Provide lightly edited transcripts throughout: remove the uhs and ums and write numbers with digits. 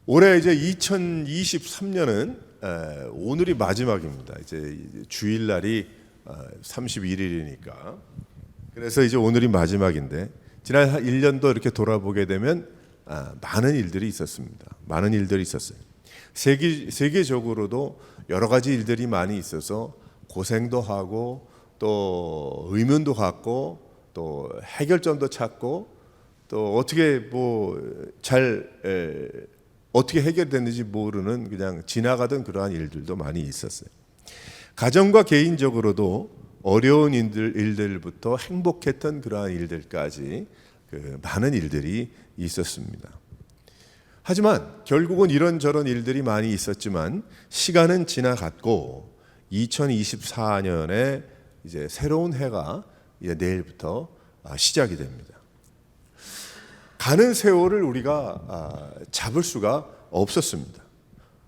올해 이제 2023년은 오늘이 마지막입니다. 이제 주일날이 31일이니까. 그래서 이제 오늘이 마지막인데 지난 1년도 이렇게 돌아보게 되면 많은 일들이 있었습니다. 많은 일들이 있었어요. 세계적으로도 여러 가지 일들이 많이 있어서 고생도 하고 또 의문도 갖고 또 해결점도 찾고 또 어떻게 해결됐는지 모르는 그냥 지나가던 그러한 일들도 많이 있었어요. 가정과 개인적으로도 어려운 일들부터 행복했던 그러한 일들까지 많은 일들이 있었습니다. 하지만 결국은 이런저런 일들이 많이 있었지만 시간은 지나갔고 2024년에 이제 새로운 해가 이제 내일부터 시작이 됩니다. 가는 세월을 우리가 잡을 수가 없었습니다.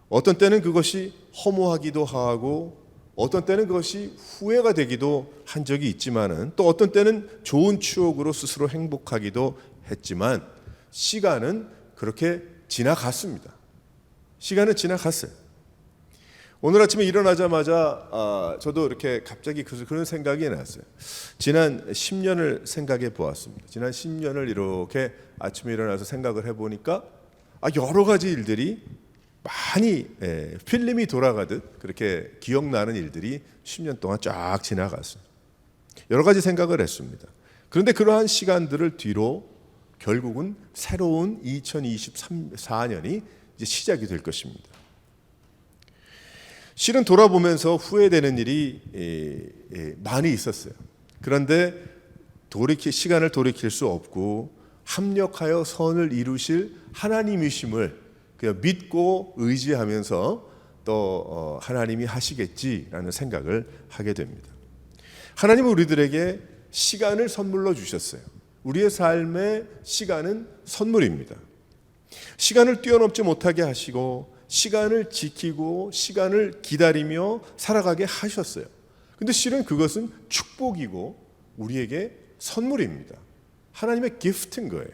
어떤 때는 그것이 허무하기도 하고 어떤 때는 그것이 후회가 되기도 한 적이 있지만은 또 어떤 때는 좋은 추억으로 스스로 행복하기도 했지만 시간은 그렇게 지나갔습니다. 시간은 지나갔어요. 오늘 아침에 일어나자마자 저도 이렇게 갑자기 그런 생각이 났어요. 지난 10년을 생각해 보았습니다. 지난 10년을 이렇게 아침에 일어나서 생각을 해보니까 여러 가지 일들이 많이 필름이 돌아가듯 그렇게 기억나는 일들이 10년 동안 쫙 지나갔어요. 여러 가지 생각을 했습니다. 그런데 그러한 시간들을 뒤로 결국은 새로운 2024년이 이제 시작이 될 것입니다. 실은 돌아보면서 후회되는 일이 많이 있었어요. 그런데 시간을 돌이킬 수 없고 합력하여 선을 이루실 하나님이심을 그냥 믿고 의지하면서 또 하나님이 하시겠지라는 생각을 하게 됩니다. 하나님은 우리들에게 시간을 선물로 주셨어요. 우리의 삶의 시간은 선물입니다. 시간을 뛰어넘지 못하게 하시고 시간을 지키고 시간을 기다리며 살아가게 하셨어요. 근데 실은 그것은 축복이고 우리에게 선물입니다. 하나님의 기프트인 거예요.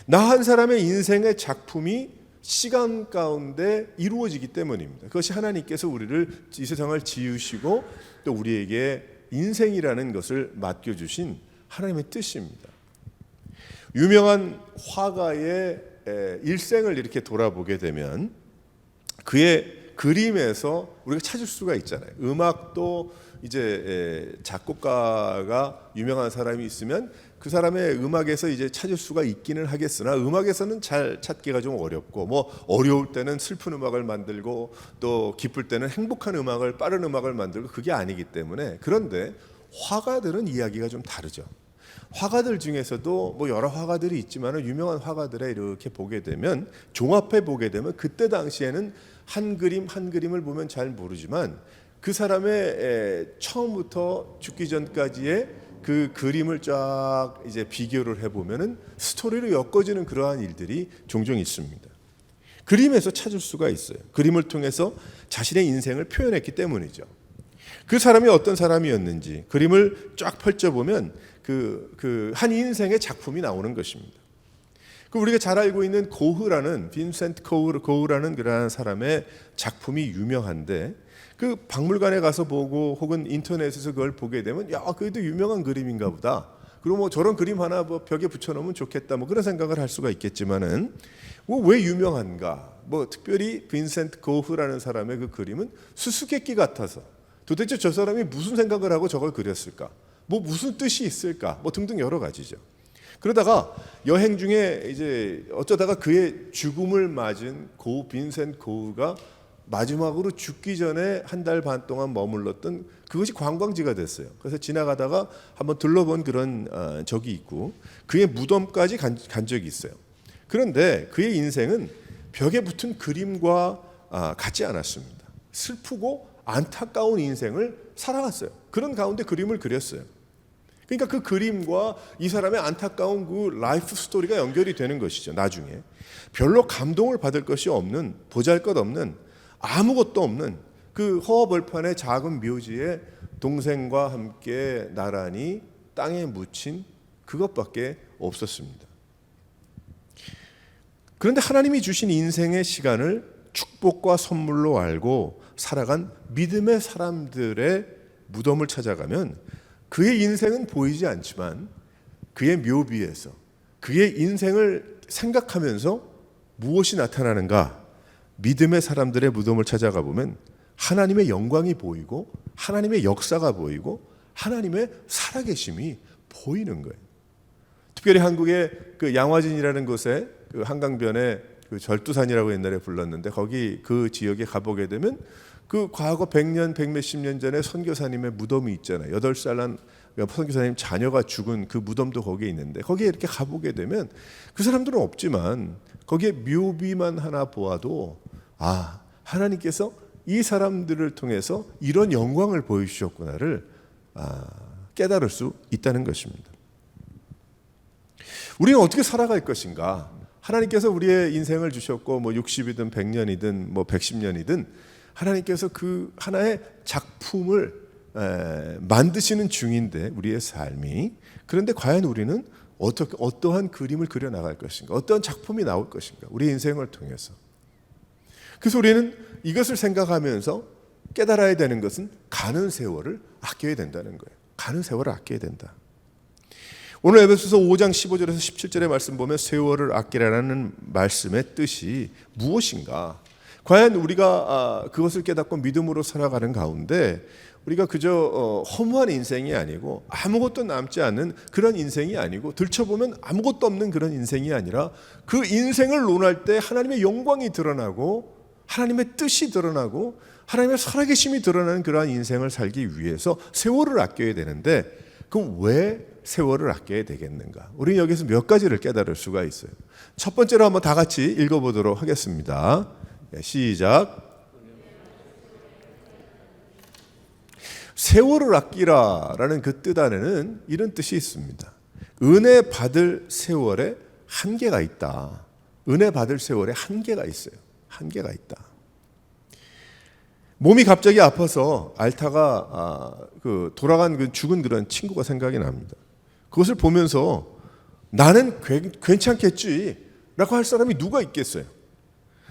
나 한 사람의 인생의 작품이 시간 가운데 이루어지기 때문입니다. 그것이 하나님께서 우리를 이 세상을 지으시고 또 우리에게 인생이라는 것을 맡겨주신 하나님의 뜻입니다. 유명한 화가의 일생을 이렇게 돌아보게 되면 그의 그림에서 우리가 찾을 수가 있잖아요. 음악도 이제 작곡가가 유명한 사람이 있으면 그 사람의 음악에서 이제 찾을 수가 있기는 하겠으나 음악에서는 잘 찾기가 좀 어렵고 어려울 때는 슬픈 음악을 만들고 또 기쁠 때는 행복한 음악을 빠른 음악을 만들고 그게 아니기 때문에 그런데 화가들은 이야기가 좀 다르죠. 화가들 중에서도 여러 화가들이 있지만 유명한 화가들에 이렇게 보게 되면 종합해 보게 되면 그때 당시에는 한 그림 한 그림을 보면 잘 모르지만 그 사람의 처음부터 죽기 전까지의 그 그림을 쫙 이제 비교를 해보면은 스토리로 엮어지는 그러한 일들이 종종 있습니다. 그림에서 찾을 수가 있어요. 그림을 통해서 자신의 인생을 표현했기 때문이죠. 그 사람이 어떤 사람이었는지 그림을 쫙 펼쳐보면 그 한 인생의 작품이 나오는 것입니다. 우리가 잘 알고 있는 고흐라는 빈센트 고흐라는 그러한 사람의 작품이 유명한데 그 박물관에 가서 보고 혹은 인터넷에서 그걸 보게 되면 그래도 유명한 그림인가 보다. 그리고 저런 그림 하나 벽에 붙여놓으면 좋겠다. 그런 생각을 할 수가 있겠지만은 왜 유명한가? 특별히 빈센트 고흐라는 사람의 그 그림은 수수께끼 같아서 도대체 저 사람이 무슨 생각을 하고 저걸 그렸을까? 무슨 뜻이 있을까? 등등 여러 가지죠. 그러다가 여행 중에 이제 어쩌다가 그의 죽음을 맞은 빈센트 고흐가 마지막으로 죽기 전에 한 달 반 동안 머물렀던 그것이 관광지가 됐어요. 그래서 지나가다가 한번 둘러본 그런 적이 있고 그의 무덤까지 간 적이 있어요. 그런데 그의 인생은 벽에 붙은 그림과 같지 않았습니다. 슬프고 안타까운 인생을 살아갔어요. 그런 가운데 그림을 그렸어요. 그러니까 그 그림과 이 사람의 안타까운 그 라이프 스토리가 연결이 되는 것이죠. 나중에 별로 감동을 받을 것이 없는 보잘것없는 아무것도 없는 그 허허벌판의 작은 묘지에 동생과 함께 나란히 땅에 묻힌 그것밖에 없었습니다. 그런데 하나님이 주신 인생의 시간을 축복과 선물로 알고 살아간 믿음의 사람들의 무덤을 찾아가면 그의 인생은 보이지 않지만 그의 묘비에서 그의 인생을 생각하면서 무엇이 나타나는가? 믿음의 사람들의 무덤을 찾아가 보면 하나님의 영광이 보이고 하나님의 역사가 보이고 하나님의 살아계심이 보이는 거예요. 특별히 한국의 그 양화진이라는 곳에 그 한강변에 그 절두산이라고 옛날에 불렀는데 거기 그 지역에 가보게 되면 그 과거 100년, 100몇십 년 전에 선교사님의 무덤이 있잖아요. 8살 난 선교사님 자녀가 죽은 그 무덤도 거기에 있는데 거기에 이렇게 가보게 되면 그 사람들은 없지만 거기에 묘비만 하나 보아도 아, 하나님께서 이 사람들을 통해서 이런 영광을 보여주셨구나를 깨달을 수 있다는 것입니다. 우리는 어떻게 살아갈 것인가? 하나님께서 우리의 인생을 주셨고 뭐 60이든 100년이든 뭐 110년이든 하나님께서 그 하나의 작품을 만드시는 중인데 우리의 삶이 그런데 과연 우리는 어떠한 그림을 그려 나갈 것인가? 어떠한 작품이 나올 것인가? 우리 인생을 통해서. 그래서 우리는 이것을 생각하면서 깨달아야 되는 것은 가는 세월을 아껴야 된다는 거예요. 가는 세월을 아껴야 된다. 오늘 에베소서 5장 15절에서 17절의 말씀 보면 세월을 아끼라는 말씀의 뜻이 무엇인가? 과연 우리가 그것을 깨닫고 믿음으로 살아가는 가운데 우리가 그저 허무한 인생이 아니고 아무것도 남지 않는 그런 인생이 아니고 들춰보면 아무것도 없는 그런 인생이 아니라 그 인생을 논할 때 하나님의 영광이 드러나고 하나님의 뜻이 드러나고 하나님의 살아계심이 드러나는 그러한 인생을 살기 위해서 세월을 아껴야 되는데 그럼 왜 세월을 아껴야 되겠는가? 우리는 여기서 몇 가지를 깨달을 수가 있어요. 첫 번째로 한번 다 같이 읽어보도록 하겠습니다. 시작. 세월을 아끼라라는 그 뜻 안에는 이런 뜻이 있습니다. 은혜 받을 세월에 한계가 있다. 은혜 받을 세월에 한계가 있어요. 한계가 있다. 몸이 갑자기 아파서 앓다가 돌아간 그 죽은 그런 친구가 생각이 납니다. 그것을 보면서 나는 괜찮겠지라고 할 사람이 누가 있겠어요?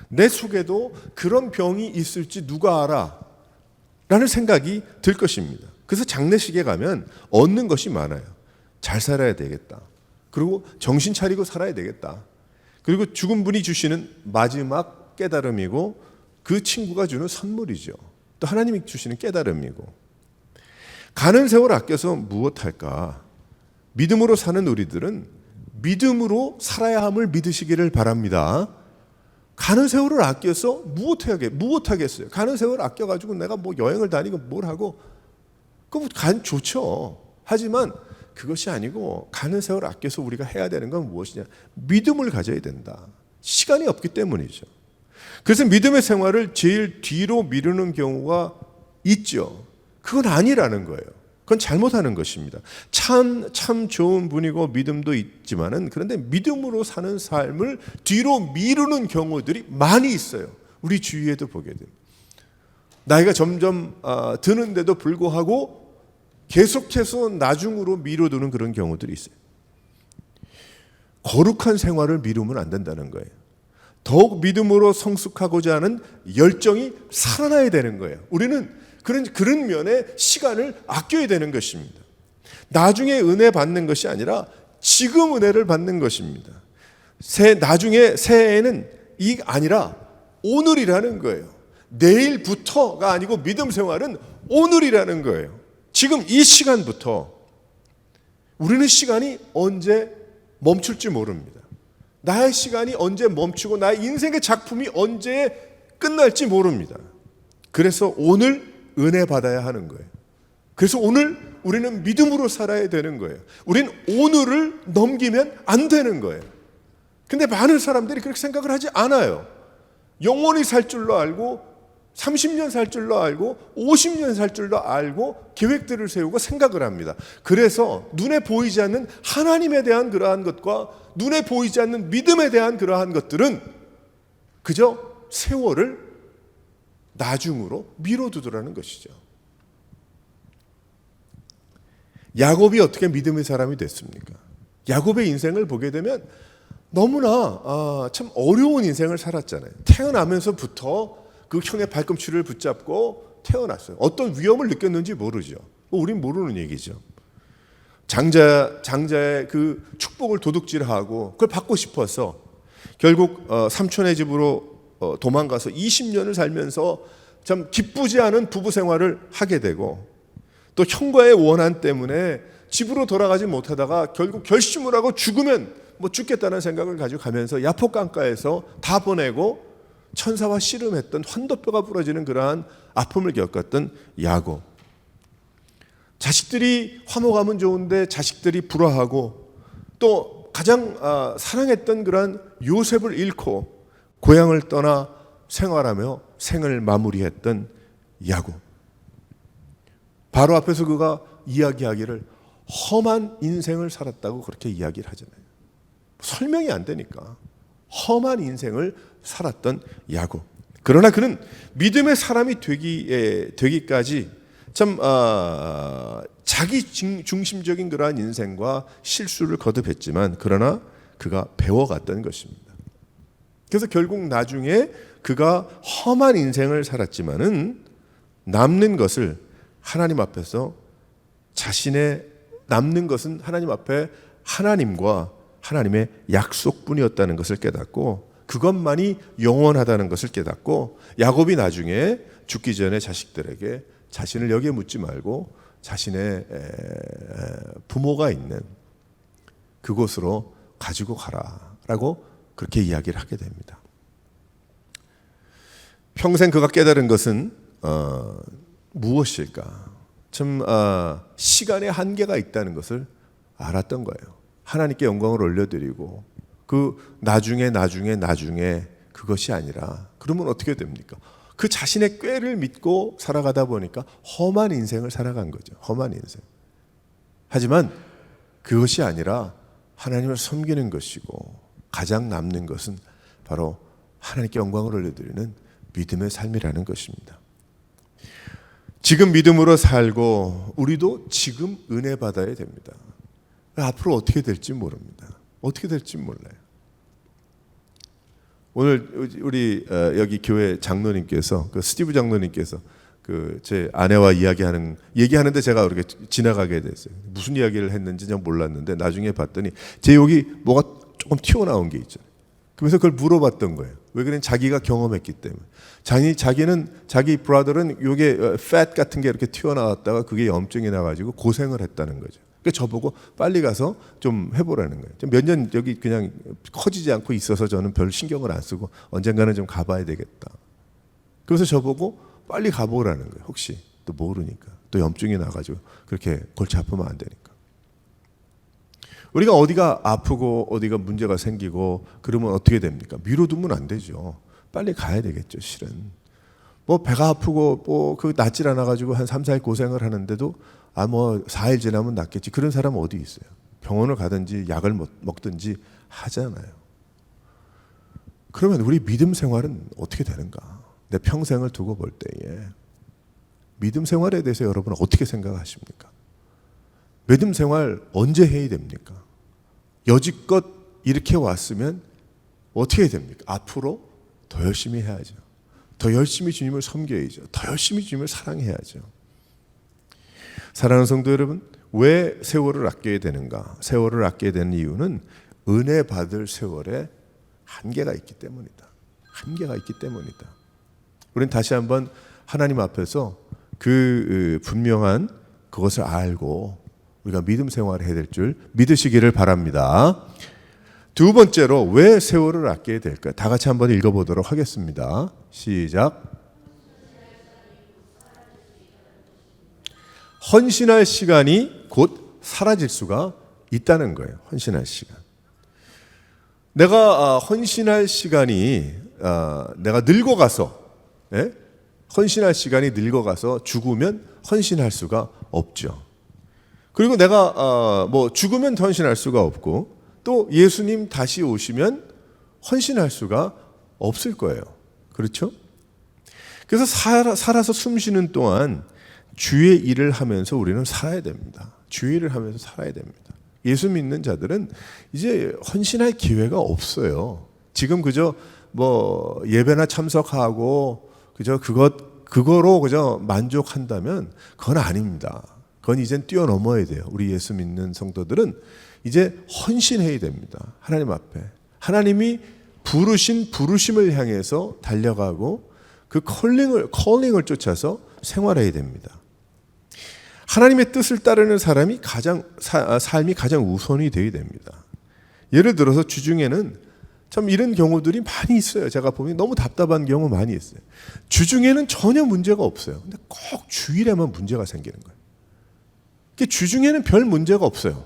내 속에도 그런 병이 있을지 누가 알아? 라는 생각이 들 것입니다. 그래서 장례식에 가면 얻는 것이 많아요. 잘 살아야 되겠다. 그리고 정신 차리고 살아야 되겠다. 그리고 죽은 분이 주시는 마지막 깨달음이고 그 친구가 주는 선물이죠. 또 하나님이 주시는 깨달음이고 가는 세월 아껴서 무엇할까? 믿음으로 사는 우리들은 믿음으로 살아야 함을 믿으시기를 바랍니다. 가는 세월을 아껴서 무엇하겠어요? 가는 세월 아껴가지고 내가 뭐 여행을 다니고 뭘 하고 그거 좋죠. 하지만 그것이 아니고 가는 세월 아껴서 우리가 해야 되는 건 무엇이냐? 믿음을 가져야 된다. 시간이 없기 때문이죠. 그래서 믿음의 생활을 제일 뒤로 미루는 경우가 있죠. 그건 아니라는 거예요. 그건 잘못하는 것입니다. 참 좋은 분이고 믿음도 있지만은 그런데 믿음으로 사는 삶을 뒤로 미루는 경우들이 많이 있어요. 우리 주위에도 보게 됩니다. 나이가 점점 드는데도 불구하고 계속해서 나중으로 미뤄두는 그런 경우들이 있어요. 거룩한 생활을 미루면 안 된다는 거예요. 더욱 믿음으로 성숙하고자 하는 열정이 살아나야 되는 거예요. 우리는 그런 면에 시간을 아껴야 되는 것입니다. 나중에 은혜 받는 것이 아니라 지금 은혜를 받는 것입니다. 나중에 새해에는 아니라 오늘이라는 거예요. 내일부터가 아니고 믿음 생활은 오늘이라는 거예요. 지금 이 시간부터 우리는 시간이 언제 멈출지 모릅니다. 나의 시간이 언제 멈추고 나의 인생의 작품이 언제 끝날지 모릅니다. 그래서 오늘 은혜 받아야 하는 거예요. 그래서 오늘 우리는 믿음으로 살아야 되는 거예요. 우리는 오늘을 넘기면 안 되는 거예요. 근데 많은 사람들이 그렇게 생각을 하지 않아요. 영원히 살 줄로 알고 30년 살 줄로 알고 50년 살 줄로 알고 계획들을 세우고 생각을 합니다. 그래서 눈에 보이지 않는 하나님에 대한 그러한 것과 눈에 보이지 않는 믿음에 대한 그러한 것들은 그저 세월을 나중으로 미뤄두더라는 것이죠. 야곱이 어떻게 믿음의 사람이 됐습니까? 야곱의 인생을 보게 되면 너무나 참 어려운 인생을 살았잖아요. 태어나면서부터 그 형의 발꿈치를 붙잡고 태어났어요. 어떤 위험을 느꼈는지 모르죠. 우린 모르는 얘기죠. 장자의 그 축복을 도둑질하고 그걸 받고 싶어서 결국 삼촌의 집으로 도망가서 20년을 살면서 참 기쁘지 않은 부부 생활을 하게 되고, 또 형과의 원한 때문에 집으로 돌아가지 못하다가 결국 결심을 하고 죽으면 죽겠다는 생각을 가지고 가면서 야포 강가에서 다 보내고 천사와 씨름했던, 환도뼈가 부러지는 그러한 아픔을 겪었던 야곱. 자식들이 화목하면 좋은데 자식들이 불화하고, 또 가장 사랑했던 그러한 요셉을 잃고 고향을 떠나 생활하며 생을 마무리했던 야곱. 바로 앞에서 그가 이야기하기를 험한 인생을 살았다고 그렇게 이야기를 하잖아요. 설명이 안 되니까. 험한 인생을 살았던 야곱. 그러나 그는 믿음의 사람이 되기까지 참 자기 중심적인 그러한 인생과 실수를 거듭했지만, 그러나 그가 배워갔던 것입니다. 그래서 결국 나중에 그가 험한 인생을 살았지만은 남는 것을 하나님 앞에서 남는 것은 하나님 앞에 하나님과 하나님의 약속뿐이었다는 것을 깨닫고, 그것만이 영원하다는 것을 깨닫고, 야곱이 나중에 죽기 전에 자식들에게 자신을 여기에 묻지 말고 자신의 부모가 있는 그곳으로 가지고 가라라고 그렇게 이야기를 하게 됩니다. 평생 그가 깨달은 것은 무엇일까? 참 시간의 한계가 있다는 것을 알았던 거예요. 하나님께 영광을 올려드리고 그 나중에 그것이 아니라, 그러면 어떻게 됩니까? 그 자신의 꾀를 믿고 살아가다 보니까 험한 인생을 살아간 거죠. 험한 인생. 하지만 그것이 아니라 하나님을 섬기는 것이고, 가장 남는 것은 바로 하나님께 영광을 올려드리는 믿음의 삶이라는 것입니다. 지금 믿음으로 살고 우리도 지금 은혜 받아야 됩니다. 앞으로 어떻게 될지 모릅니다. 어떻게 될지 몰라요. 오늘 우리 여기 교회 장로님께서, 그 스티브 장로님께서 그 제 아내와 얘기하는데 제가 그렇게 지나가게 됐어요. 무슨 이야기를 했는지 전 몰랐는데 나중에 봤더니 제 여기 뭐가 조금 튀어나온 게 있잖아요. 그래서 그걸 물어봤던 거예요. 왜 그랬냐면 자기가 경험했기 때문에. 자기 브라더는 요게 fat 같은 게 이렇게 튀어나왔다가 그게 염증이 나가지고 고생을 했다는 거죠. 그래서 저보고 빨리 가서 좀 해보라는 거예요. 몇 년 여기 그냥 커지지 않고 있어서 저는 별 신경을 안 쓰고 언젠가는 좀 가봐야 되겠다. 그래서 저보고 빨리 가보라는 거예요. 혹시 또 모르니까. 또 염증이 나가지고 그렇게 골치 아프면 안 되니까. 우리가 어디가 아프고 어디가 문제가 생기고 그러면 어떻게 됩니까? 미뤄두면 안 되죠. 빨리 가야 되겠죠, 실은. 배가 아프고 그 낫질 않아가지고 한 3, 4일 고생을 하는데도 4일 지나면 낫겠지. 그런 사람은 어디 있어요? 병원을 가든지 약을 먹든지 하잖아요. 그러면 우리 믿음 생활은 어떻게 되는가? 내 평생을 두고 볼 때에 믿음 생활에 대해서 여러분은 어떻게 생각하십니까? 믿음 생활 언제 해야 됩니까? 여지껏 이렇게 왔으면 어떻게 해야 됩니까? 앞으로 더 열심히 해야죠. 더 열심히 주님을 섬겨야죠. 더 열심히 주님을 사랑해야죠. 사랑하는 성도 여러분, 왜 세월을 아껴야 되는가? 세월을 아껴야 되는 이유는 은혜 받을 세월에 한계가 있기 때문이다. 한계가 있기 때문이다. 우리는 다시 한번 하나님 앞에서 그 분명한 그것을 알고 우리가 믿음 생활을 해야 될 줄 믿으시기를 바랍니다. 두 번째로 왜 세월을 아껴야 될까? 다 같이 한번 읽어보도록 하겠습니다. 시작. 헌신할 시간이 곧 사라질 수가 있다는 거예요. 헌신할 시간. 내가 헌신할 시간이 내가 늙어가서, 헌신할 시간이 늙어가서 죽으면 헌신할 수가 없죠. 그리고 내가 죽으면 헌신할 수가 없고, 또 예수님 다시 오시면 헌신할 수가 없을 거예요. 그렇죠? 그래서 살아서 숨 쉬는 동안 주의 일을 하면서 우리는 살아야 됩니다. 주의 일을 하면서 살아야 됩니다. 예수 믿는 자들은 이제 헌신할 기회가 없어요. 지금 그저 뭐 예배나 참석하고 그저 그거로 그저 만족한다면 그건 아닙니다. 그건 이젠 뛰어넘어야 돼요. 우리 예수 믿는 성도들은 이제 헌신해야 됩니다. 하나님 앞에. 하나님이 부르신 부르심을 향해서 달려가고 그 컬링을 쫓아서 생활해야 됩니다. 하나님의 뜻을 따르는 삶이 가장 우선이 되어야 됩니다. 예를 들어서 주중에는 참 이런 경우들이 많이 있어요. 제가 보면 너무 답답한 경우 많이 있어요. 주중에는 전혀 문제가 없어요. 근데 꼭 주일에만 문제가 생기는 거예요. 주중에는 별 문제가 없어요.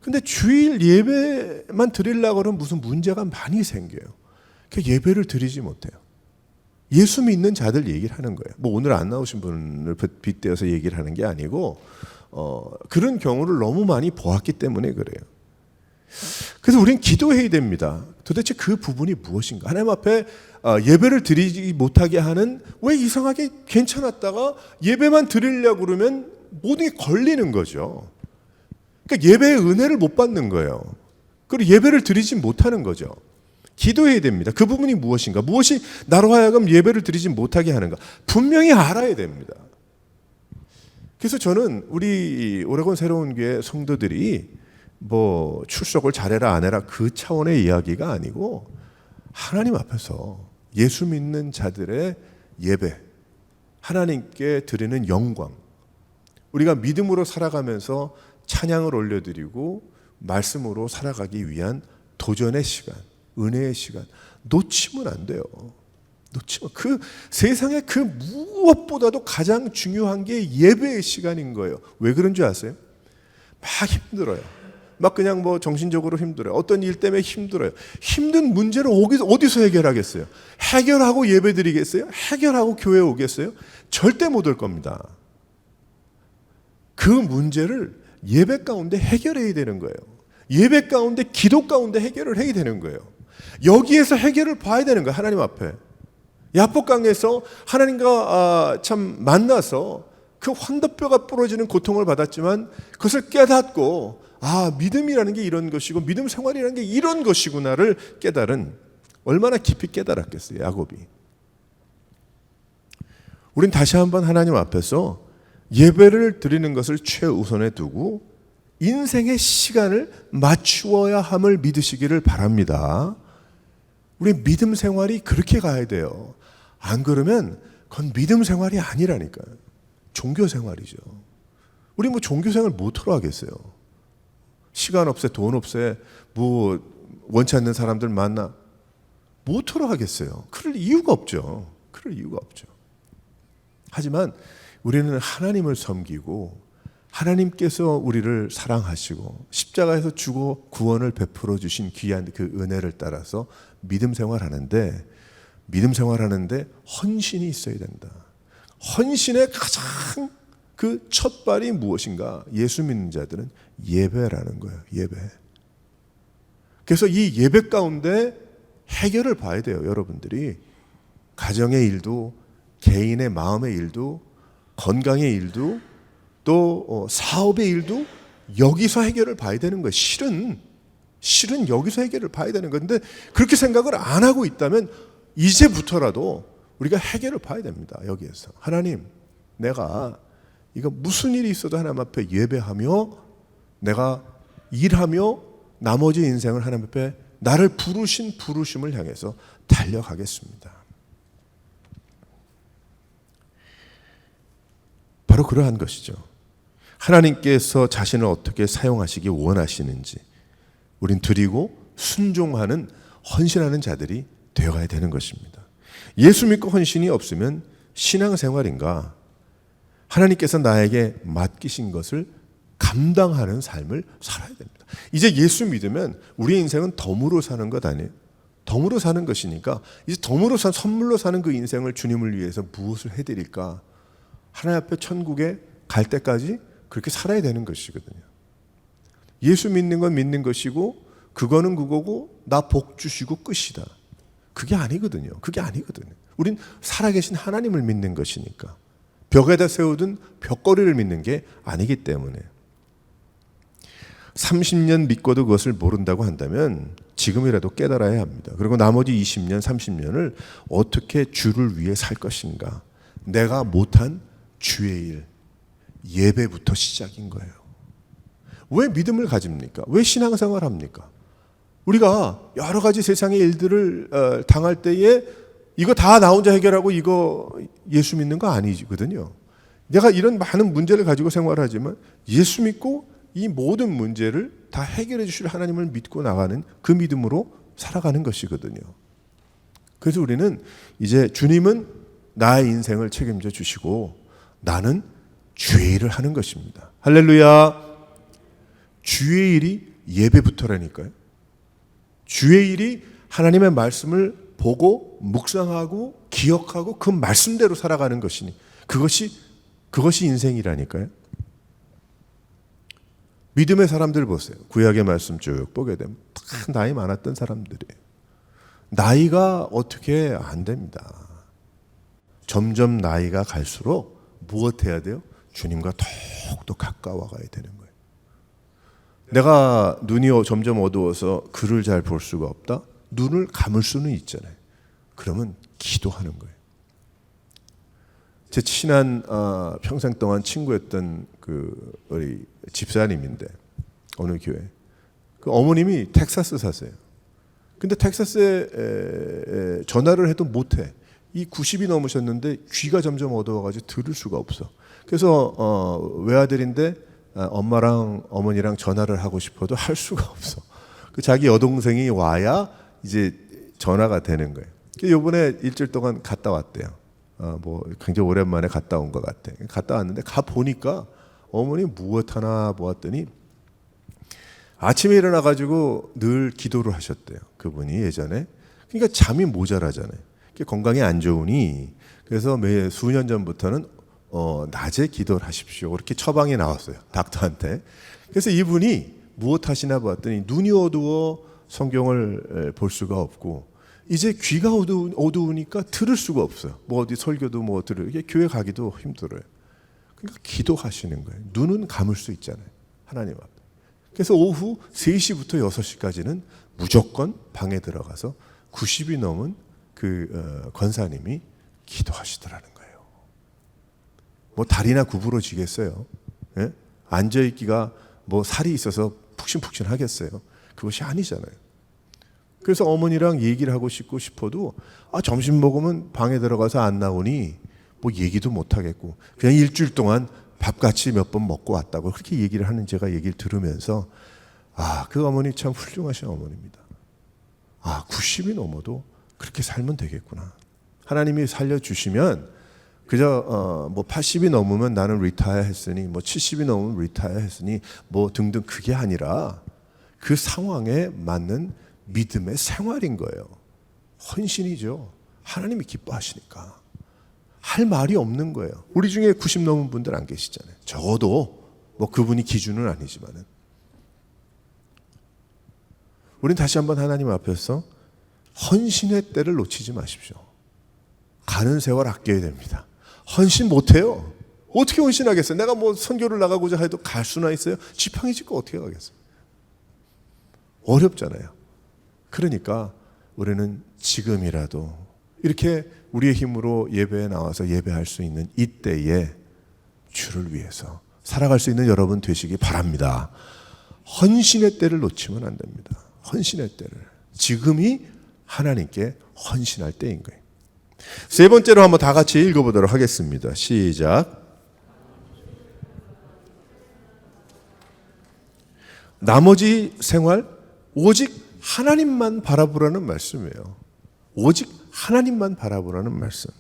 근데 주일 예배만 드리려고 하면 무슨 문제가 많이 생겨요. 예배를 드리지 못해요. 예수 믿는 자들 얘기를 하는 거예요. 뭐 오늘 안 나오신 분을 빗대어서 얘기를 하는 게 아니고 그런 경우를 너무 많이 보았기 때문에 그래요. 그래서 우리는 기도해야 됩니다. 도대체 그 부분이 무엇인가? 하나님 앞에 예배를 드리지 못하게 하는, 왜 이상하게 괜찮았다가 예배만 드리려고 그러면 모든 게 걸리는 거죠. 그러니까 예배의 은혜를 못 받는 거예요. 그리고 예배를 드리지 못하는 거죠. 기도해야 됩니다. 그 부분이 무엇인가? 무엇이 나로 하여금 예배를 드리지 못하게 하는가? 분명히 알아야 됩니다. 그래서 저는 우리 오레곤 새로운 교회 성도들이 뭐 출석을 잘해라 안 해라 그 차원의 이야기가 아니고 하나님 앞에서 예수 믿는 자들의 예배, 하나님께 드리는 영광, 우리가 믿음으로 살아가면서 찬양을 올려드리고 말씀으로 살아가기 위한 도전의 시간, 은혜의 시간 놓치면 안 돼요. 놓치면 그 세상에 그 무엇보다도 가장 중요한 게 예배의 시간인 거예요. 왜 그런 줄 아세요? 막 힘들어요. 막 그냥 뭐 정신적으로 힘들어요. 어떤 일 때문에 힘들어요. 힘든 문제를 어디서 해결하겠어요? 해결하고 예배 드리겠어요? 해결하고 교회에 오겠어요? 절대 못 올 겁니다. 그 문제를 예배 가운데 해결해야 되는 거예요. 예배 가운데, 기도 가운데 해결을 해야 되는 거예요. 여기에서 해결을 봐야 되는 거예요. 하나님 앞에. 야복강에서 하나님과 참 만나서 그 환도뼈가 부러지는 고통을 받았지만 그것을 깨닫고 믿음이라는 게 이런 것이고 믿음 생활이라는 게 이런 것이구나를 깨달은, 얼마나 깊이 깨달았겠어요, 야곱이. 우린 다시 한번 하나님 앞에서 예배를 드리는 것을 최우선에 두고 인생의 시간을 맞추어야 함을 믿으시기를 바랍니다. 우리 믿음 생활이 그렇게 가야 돼요. 안 그러면 그건 믿음 생활이 아니라니까요. 종교 생활이죠. 우리 뭐 종교 생활 못하러 하겠어요. 시간 없애, 돈 없애, 뭐 원치 않는 사람들 만나 못하러 하겠어요. 그럴 이유가 없죠. 그럴 이유가 없죠. 하지만 우리는 하나님을 섬기고 하나님께서 우리를 사랑하시고 십자가에서 죽어 구원을 베풀어 주신 귀한 그 은혜를 따라서 믿음 생활하는데 헌신이 있어야 된다. 헌신의 가장 그 첫발이 무엇인가? 예수 믿는 자들은 예배라는 거예요. 예배. 그래서 이 예배 가운데 해결을 봐야 돼요. 여러분들이 가정의 일도, 개인의 마음의 일도, 건강의 일도, 또 사업의 일도 여기서 해결을 봐야 되는 거예요. 실은 여기서 해결을 봐야 되는 건데 그렇게 생각을 안 하고 있다면 이제부터라도 우리가 해결을 봐야 됩니다. 여기에서 하나님, 내가 이거 무슨 일이 있어도 하나님 앞에 예배하며 내가 일하며 나머지 인생을 하나님 앞에 나를 부르신 부르심을 향해서 달려가겠습니다. 바로 그러한 것이죠. 하나님께서 자신을 어떻게 사용하시기 원하시는지 우린 드리고 순종하는, 헌신하는 자들이 되어가야 되는 것입니다. 예수 믿고 헌신이 없으면 신앙생활인가? 하나님께서 나에게 맡기신 것을 감당하는 삶을 살아야 됩니다. 이제 예수 믿으면 우리 인생은 덤으로 사는 것 아니에요. 덤으로 사는 것이니까 이제 덤으로 선물로 사는 그 인생을 주님을 위해서 무엇을 해드릴까? 하나님 앞에 천국에 갈 때까지 그렇게 살아야 되는 것이거든요. 예수 믿는 건 믿는 것이고 그거는 그거고 나 복 주시고 끝이다. 그게 아니거든요. 우린 살아계신 하나님을 믿는 것이니까. 벽에다 세우든 벽걸이를 믿는 게 아니기 때문에. 30년 믿고도 그것을 모른다고 한다면 지금이라도 깨달아야 합니다. 그리고 나머지 20년, 30년을 어떻게 주를 위해 살 것인가. 내가 못한 주의 일, 예배부터 시작인 거예요. 왜 믿음을 가집니까? 왜 신앙생활 합니까? 우리가 여러 가지 세상의 일들을 당할 때에 이거 다 나 혼자 해결하고 이거 예수 믿는 거 아니거든요. 내가 이런 많은 문제를 가지고 생활하지만 예수 믿고 이 모든 문제를 다 해결해 주실 하나님을 믿고 나가는 그 믿음으로 살아가는 것이거든요. 그래서 우리는 이제 주님은 나의 인생을 책임져 주시고 나는 주의 일을 하는 것입니다. 할렐루야. 주의 일이 예배부터라니까요. 주의 일이 하나님의 말씀을 보고 묵상하고 기억하고 그 말씀대로 살아가는 것이니 그것이 인생이라니까요. 믿음의 사람들 보세요. 구약의 말씀 쭉 보게 되면 다 나이 많았던 사람들이에요. 나이가 어떻게 안 됩니다. 점점 나이가 갈수록 무엇해야 돼요? 주님과 더욱더 가까워가야 되는 거예요. 내가 눈이 점점 어두워서 글을 잘 볼 수가 없다? 눈을 감을 수는 있잖아요. 그러면 기도하는 거예요. 제 친한 평생 동안 친구였던 그 우리 집사님인데 어느 교회 그 어머님이 텍사스 사세요. 근데 텍사스에 전화를 해도 못해. 이 90이 넘으셨는데 귀가 점점 어두워가지고 들을 수가 없어. 그래서 외아들인데 엄마랑 어머니랑 전화를 하고 싶어도 할 수가 없어. 그 자기 여동생이 와야 이제 전화가 되는 거예요. 이번에 일주일 동안 갔다 왔대요. 뭐 굉장히 오랜만에 갔다 온 것 같아. 갔다 왔는데 가 보니까 어머니 무엇 하나 보았더니 아침에 일어나 가지고 늘 기도를 하셨대요. 그분이 예전에. 그러니까 잠이 모자라잖아요. 건강이 안 좋으니 그래서 매 수년 전부터는 낮에 기도를 하십시오. 그렇게 처방이 나왔어요. 닥터한테. 그래서 이분이 무엇 하시나 봤더니 눈이 어두워 성경을 볼 수가 없고 이제 귀가 어두우니까 들을 수가 없어요. 뭐 어디 설교도 뭐 들을 교회 가기도 힘들어요. 그러니까 기도하시는 거예요. 눈은 감을 수 있잖아요. 하나님 앞에. 그래서 오후 3시부터 6시까지는 무조건 방에 들어가서 90이 넘은 그 권사님이 기도하시더라는 거예요. 뭐 다리나 구부러지겠어요? 예? 앉아있기가 뭐 살이 있어서 푹신푹신 하겠어요? 그것이 아니잖아요. 그래서 어머니랑 얘기를 하고 싶어도 점심 먹으면 방에 들어가서 안 나오니 뭐 얘기도 못 하겠고 그냥 일주일 동안 밥같이 몇 번 먹고 왔다고 그렇게 얘기를 하는 제가 얘기를 들으면서 그 어머니 참 훌륭하신 어머니입니다. 90이 넘어도 그렇게 살면 되겠구나. 하나님이 살려주시면 그저 뭐 80이 넘으면 나는 리타이어 했으니 뭐 70이 넘으면 리타이어 했으니 뭐 등등 그게 아니라 그 상황에 맞는 믿음의 생활인 거예요. 헌신이죠. 하나님이 기뻐하시니까. 할 말이 없는 거예요. 우리 중에 90 넘은 분들 안 계시잖아요. 적어도 뭐 그분이 기준은 아니지만은. 우린 다시 한번 하나님 앞에서 헌신의 때를 놓치지 마십시오. 가는 세월 아껴야 됩니다. 헌신 못해요. 어떻게 헌신하겠어요? 내가 뭐 선교를 나가고자 해도 갈 수나 있어요? 지팡이 짚고 어떻게 가겠어요? 어렵잖아요. 그러니까 우리는 지금이라도 이렇게 우리의 힘으로 예배에 나와서 예배할 수 있는 이때에 주를 위해서 살아갈 수 있는 여러분 되시기 바랍니다. 헌신의 때를 놓치면 안 됩니다. 헌신의 때를. 지금이 하나님께 헌신할 때인 거예요. 세 번째로 한번 다 같이 읽어보도록 하겠습니다. 시작. 나머지 생활 오직 하나님만 바라보라는 말씀이에요. 오직 하나님만 바라보라는 말씀.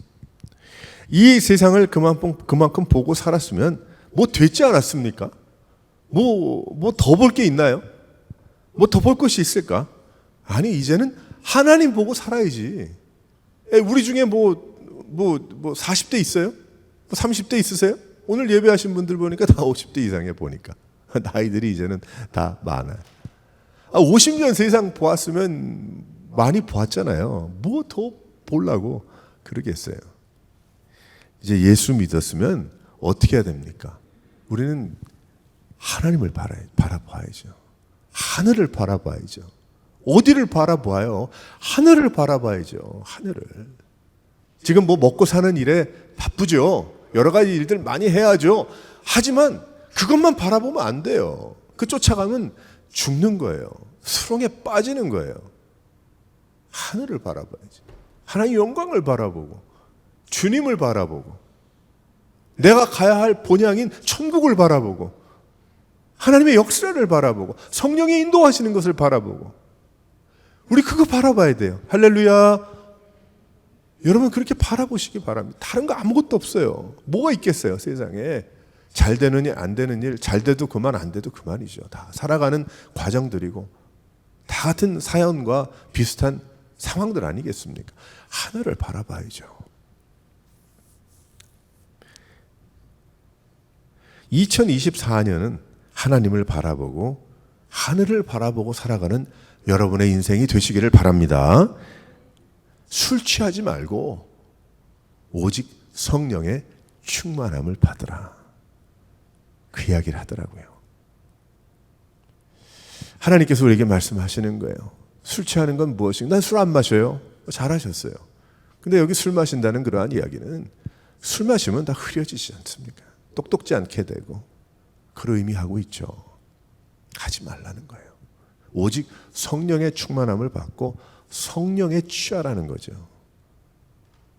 이 세상을 그만큼 보고 살았으면 뭐 됐지 않았습니까? 뭐 더 볼 게 있나요? 뭐 더 볼 것이 있을까? 아니 이제는 하나님 보고 살아야지. 우리 중에 뭐 40대 있어요? 뭐 30대 있으세요? 오늘 예배하신 분들 보니까 다 50대 이상에 보니까 나이들이 이제는 다 많아요. 50년 세상 보았으면 많이 보았잖아요. 뭐 더 보려고 그러겠어요. 이제 예수 믿었으면 어떻게 해야 됩니까? 우리는 하나님을 바라봐야죠. 하늘을 바라봐야죠. 어디를 바라봐요? 하늘을 바라봐야죠. 하늘을. 지금 뭐 먹고 사는 일에 바쁘죠. 여러 가지 일들 많이 해야죠. 하지만 그것만 바라보면 안 돼요. 그 쫓아가면 죽는 거예요. 수렁에 빠지는 거예요. 하늘을 바라봐야지. 하나님의 영광을 바라보고 주님을 바라보고 내가 가야 할 본향인 천국을 바라보고 하나님의 역사를 바라보고 성령이 인도하시는 것을 바라보고 우리 그거 바라봐야 돼요. 할렐루야. 여러분 그렇게 바라보시기 바랍니다. 다른 거 아무것도 없어요. 뭐가 있겠어요 세상에. 잘 되는 일, 안 되는 일, 잘 돼도 그만, 안 돼도 그만이죠. 다 살아가는 과정들이고 다 같은 사연과 비슷한 상황들 아니겠습니까? 하늘을 바라봐야죠. 2024년은 하나님을 바라보고 하늘을 바라보고 살아가는 여러분의 인생이 되시기를 바랍니다. 술 취하지 말고 오직 성령의 충만함을 받으라. 그 이야기를 하더라고요. 하나님께서 우리에게 말씀하시는 거예요. 술 취하는 건 무엇인가? 난 술 안 마셔요. 잘하셨어요. 근데 여기 술 마신다는 그러한 이야기는 술 마시면 다 흐려지지 않습니까? 똑똑지 않게 되고 그런 의미하고 있죠. 하지 말라는 거예요. 오직 성령의 충만함을 받고 성령에 취하라는 거죠.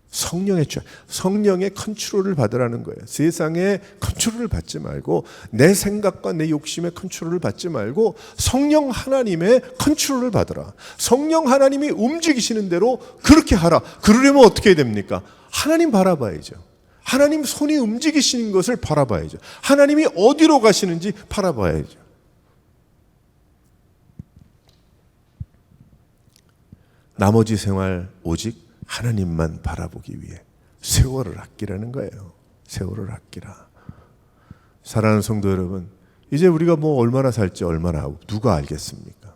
성령의 취하, 성령의 컨트롤을 받으라는 거예요. 세상의 컨트롤을 받지 말고 내 생각과 내 욕심의 컨트롤을 받지 말고 성령 하나님의 컨트롤을 받으라. 성령 하나님이 움직이시는 대로 그렇게 하라. 그러려면 어떻게 해야 됩니까? 하나님 바라봐야죠. 하나님 손이 움직이시는 것을 바라봐야죠. 하나님이 어디로 가시는지 바라봐야죠. 나머지 생활 오직 하나님만 바라보기 위해 세월을 아끼라는 거예요. 세월을 아끼라. 사랑하는 성도 여러분, 이제 우리가 뭐 얼마나 살지 얼마나 하고 누가 알겠습니까?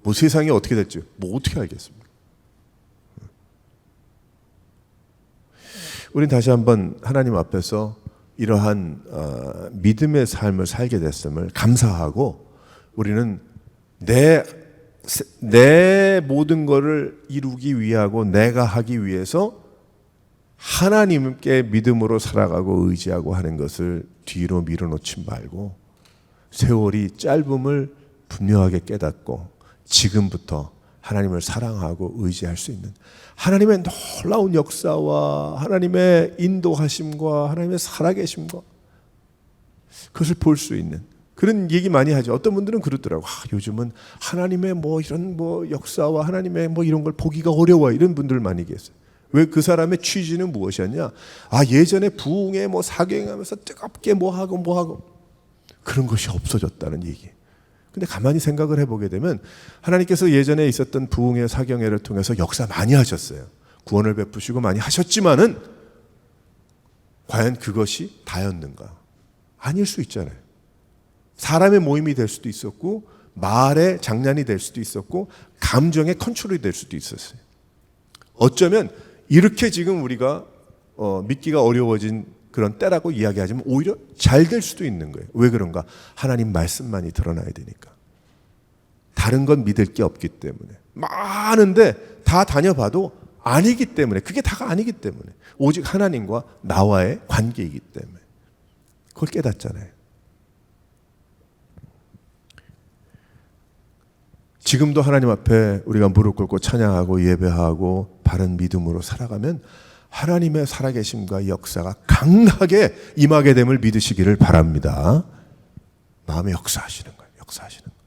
뭐 세상이 어떻게 될지 뭐 어떻게 알겠습니까? 우린 다시 한번 하나님 앞에서 이러한 믿음의 삶을 살게 됐음을 감사하고 우리는 내 모든 것을 이루기 위하고 내가 하기 위해서 하나님께 믿음으로 살아가고 의지하고 하는 것을 뒤로 밀어놓지 말고 세월이 짧음을 분명하게 깨닫고 지금부터 하나님을 사랑하고 의지할 수 있는 하나님의 놀라운 역사와 하나님의 인도하심과 하나님의 살아계심과 그것을 볼 수 있는 그런 얘기 많이 하죠. 어떤 분들은 그러더라고. 요즘은 하나님의 뭐 이런 뭐 역사와 하나님의 뭐 이런 걸 보기가 어려워. 이런 분들 많이 계세요. 왜 그 사람의 취지는 무엇이었냐? 예전에 부흥에 뭐 사경하면서 뜨겁게 뭐 하고 그런 것이 없어졌다는 얘기. 근데 가만히 생각을 해보게 되면 하나님께서 예전에 있었던 부흥의 사경회를 통해서 역사 많이 하셨어요. 구원을 베푸시고 많이 하셨지만은 과연 그것이 다였는가? 아닐 수 있잖아요. 사람의 모임이 될 수도 있었고 말의 장난이 될 수도 있었고 감정의 컨트롤이 될 수도 있었어요. 어쩌면 이렇게 지금 우리가 믿기가 어려워진 그런 때라고 이야기하지만 오히려 잘 될 수도 있는 거예요. 왜 그런가? 하나님 말씀만이 드러나야 되니까. 다른 건 믿을 게 없기 때문에. 많은데 다 다녀봐도 아니기 때문에. 그게 다가 아니기 때문에. 오직 하나님과 나와의 관계이기 때문에. 그걸 깨닫잖아요. 지금도 하나님 앞에 우리가 무릎 꿇고 찬양하고 예배하고 바른 믿음으로 살아가면 하나님의 살아계심과 역사가 강하게 임하게 됨을 믿으시기를 바랍니다. 마음에 역사하시는 거예요. 역사하시는 거예요.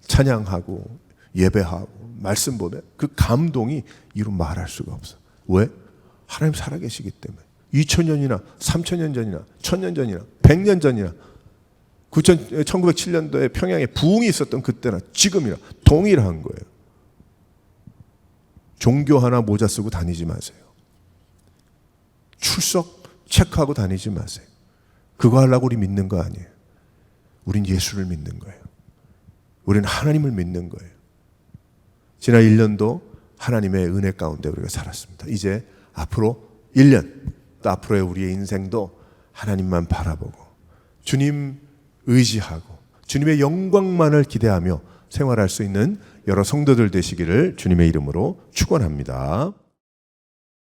찬양하고 예배하고 말씀 보면 그 감동이 이루 말할 수가 없어. 왜? 하나님 살아계시기 때문에. 2000년이나 3000년 전이나 1000년 전이나 100년 전이나 1907년도에 평양에 부흥이 있었던 그때나 지금이나 동일한 거예요. 종교 하나 모자 쓰고 다니지 마세요. 출석 체크하고 다니지 마세요. 그거 하려고 우리 믿는 거 아니에요. 우린 예수를 믿는 거예요. 우리는 하나님을 믿는 거예요. 지난 1년도 하나님의 은혜 가운데 우리가 살았습니다. 이제 앞으로 1년 또 앞으로의 우리의 인생도 하나님만 바라보고 주님 의지하고 주님의 영광만을 기대하며 생활할 수 있는 여러 성도들 되시기를 주님의 이름으로 축원합니다.